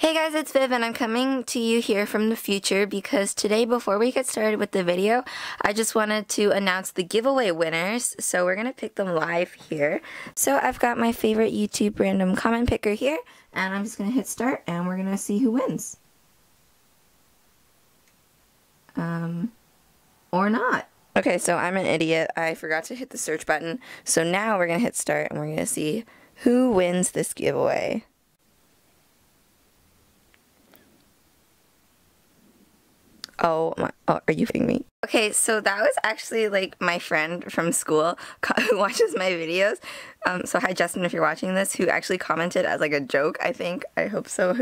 Hey guys, it's Viv and I'm coming to you here from the future because today, before we get started with the video, I just wanted to announce the giveaway winners. So we're going to pick them live here. So I've got my favorite YouTube random comment picker here, and I'm just going to hit start and we're going to see who wins. Or not. Okay, so I'm an idiot. I forgot to hit the search button. So now we're going to hit start and we're going to see who wins this giveaway. Oh, are you kidding me? Okay, so that was actually like my friend from school who watches my videos. So hi Justin, if you're watching this, who actually commented as like a joke, I think. I hope so.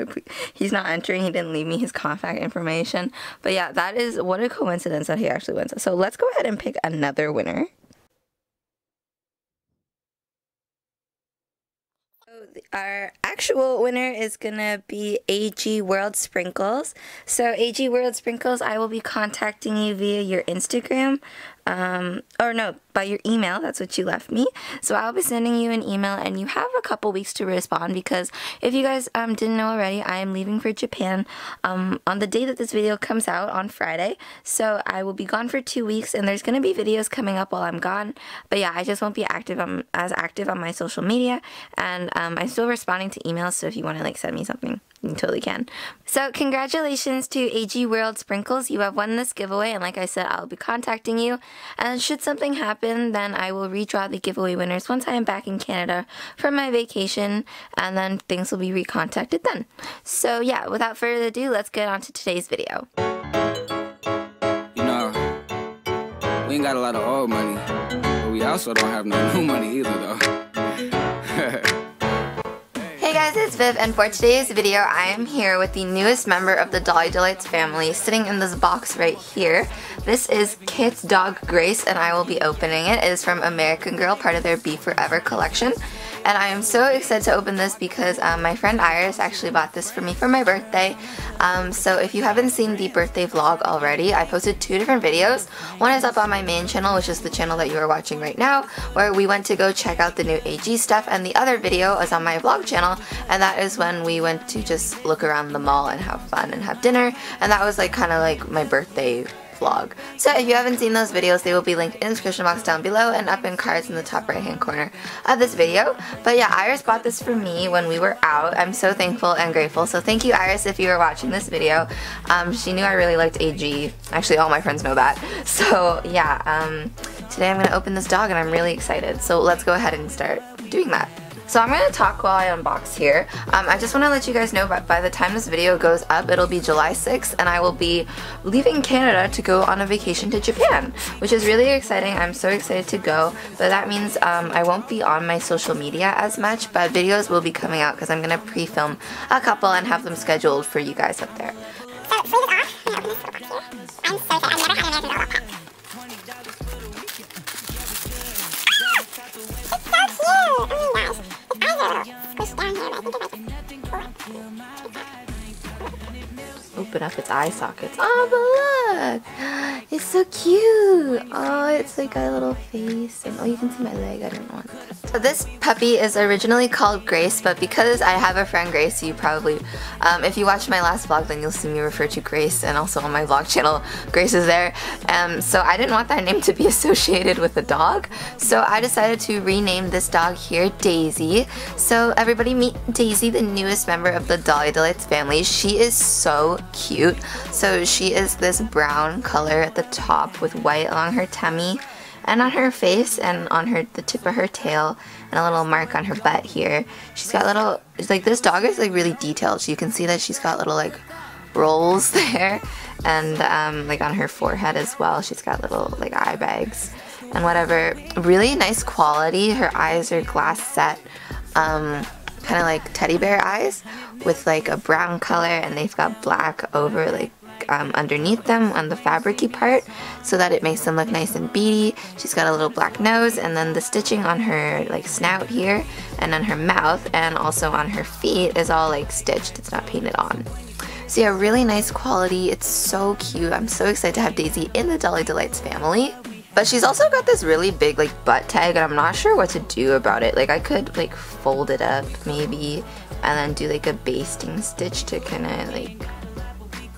He's not entering, he didn't leave me his contact information. But yeah, that is, what a coincidence that he actually wins. So let's go ahead and pick another winner. Our actual winner is gonna be AG World Sprinkles. So AG World Sprinkles, I will be contacting you via your Instagram, or no, by your email. That's what you left me. So I'll be sending you an email, and you have a couple weeks to respond because if you guys didn't know already, I am leaving for Japan on the day that this video comes out on Friday. So I will be gone for 2 weeks, and there's gonna be videos coming up while I'm gone. But yeah, I just won't be as active on my social media, and I'm still responding to emails, so if you want to like send me something, you totally can. So congratulations to AG World Sprinkles, you have won this giveaway, and like I said, I'll be contacting you, and should something happen, then I will redraw the giveaway winners once I am back in Canada from my vacation, and then things will be recontacted then. So yeah, without further ado, let's get on to today's video. You know, we ain't got a lot of old money, but we also don't have no new money either though. Hey guys, it's Viv, and for today's video, I am here with the newest member of the Dolly Delights family, sitting in this box right here. This is Kit's dog Grace, and I will be opening it. It is from American Girl, part of their BeForever collection. And I am so excited to open this because my friend Iris actually bought this for me for my birthday. So if you haven't seen the birthday vlog already, I posted 2 different videos. One is up on my main channel, which is the channel that you are watching right now, where we went to go check out the new AG stuff, and the other video is on my vlog channel, and that is when we went to just look around the mall and have fun and have dinner, and that was like kind of like my birthday vlog. So if you haven't seen those videos, they will be linked in the description box down below and up in cards in the top right hand corner of this video. But yeah, Iris bought this for me when we were out. I'm so thankful and grateful. So thank you, Iris, if you were watching this video. She knew I really liked AG. Actually, all my friends know that. So yeah, today I'm going to open this dog and I'm really excited. So let's go ahead and start doing that. So I'm going to talk while I unbox here. I just want to let you guys know that by the time this video goes up, it'll be July 6th, and I will be leaving Canada to go on a vacation to Japan, which is really exciting. I'm so excited to go, but that means I won't be on my social media as much, but videos will be coming out because I'm going to pre-film a couple and have them scheduled for you guys up there. So sleeve it off, I'm going to open this little box here. I'm so excited, I've never had an American Girl pack. It's so cute! Oh my gosh. Its eyes are a little squished down here, but I think if I just pull it. Open up its eye sockets. Oh, but look! It's so cute! Oh, it's like got a little face. And oh, you can see my leg. I didn't want that. So this puppy is originally called Grace, but because I have a friend Grace, you probably, if you watch my last vlog, then you'll see me refer to Grace, and also on my vlog channel, Grace is there. So I didn't want that name to be associated with a dog, so I decided to rename this dog here Daisy. So everybody meet Daisy, the newest member of the Dolly Delights family. She is so cute. So she is this brown color at the top with white along her tummy and on her face and on the tip of her tail, and a little mark on her butt here. She's got little, like, this dog is like really detailed. So you can see that she's got little like rolls there, and like on her forehead as well. She's got little like eye bags and whatever. Really nice quality. Her eyes are glass set, kind of like teddy bear eyes with like a brown color, and they've got black over like underneath them on the fabricy part, so that it makes them look nice and beady. She's got a little black nose, and then the stitching on her like snout here and on her mouth and also on her feet is all like stitched. It's not painted on. So yeah, really nice quality. It's so cute. I'm so excited to have Daisy in the Dolly Delights family. But she's also got this really big like butt tag, and I'm not sure what to do about it. Like I could like fold it up maybe and then do like a basting stitch to kind of like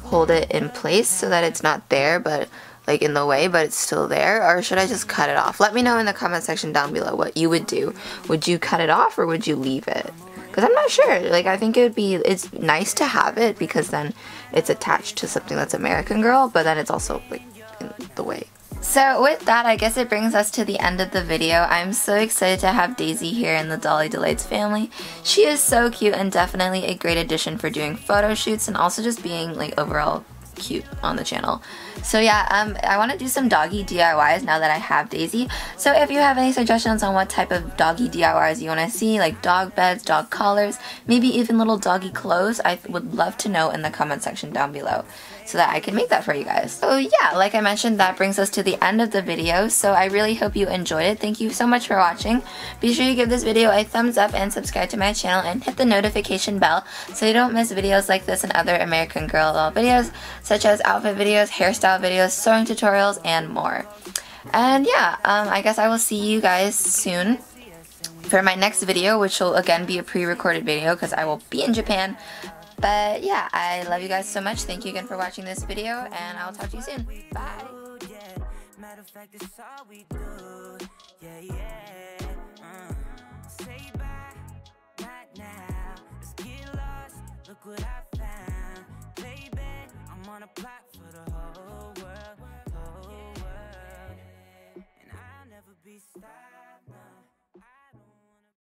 hold it in place so that it's not there but like in the way, but it's still there? Or should I just cut it off? Let me know in the comment section down below what you would do. Would you cut it off or would you leave it? Because I'm not sure. Like, I think it's nice to have it because then it's attached to something that's American Girl, but then it's also like in the way. So with that, I guess it brings us to the end of the video. I'm so excited to have Daisy here in the Dolly Delights family. She is so cute and definitely a great addition for doing photo shoots and also just being like overall cute on the channel. So yeah, I want to do some doggy DIYs now that I have Daisy. So if you have any suggestions on what type of doggy DIYs you want to see, like dog beds, dog collars, maybe even little doggy clothes, I would love to know in the comment section down below so that I can make that for you guys. So yeah, like I mentioned, that brings us to the end of the video. So I really hope you enjoyed it. Thank you so much for watching. Be sure you give this video a thumbs up and subscribe to my channel and hit the notification bell so you don't miss videos like this and other American Girl doll videos, such as outfit videos, hairstyle videos, sewing tutorials, and more. And yeah, I guess I will see you guys soon for my next video, which will again be a pre-recorded video because I will be in Japan. But yeah, I love you guys so much. Thank you again for watching this video, and I'll talk to you soon. Bye! On a plot for the whole world, and I'll never be stopped.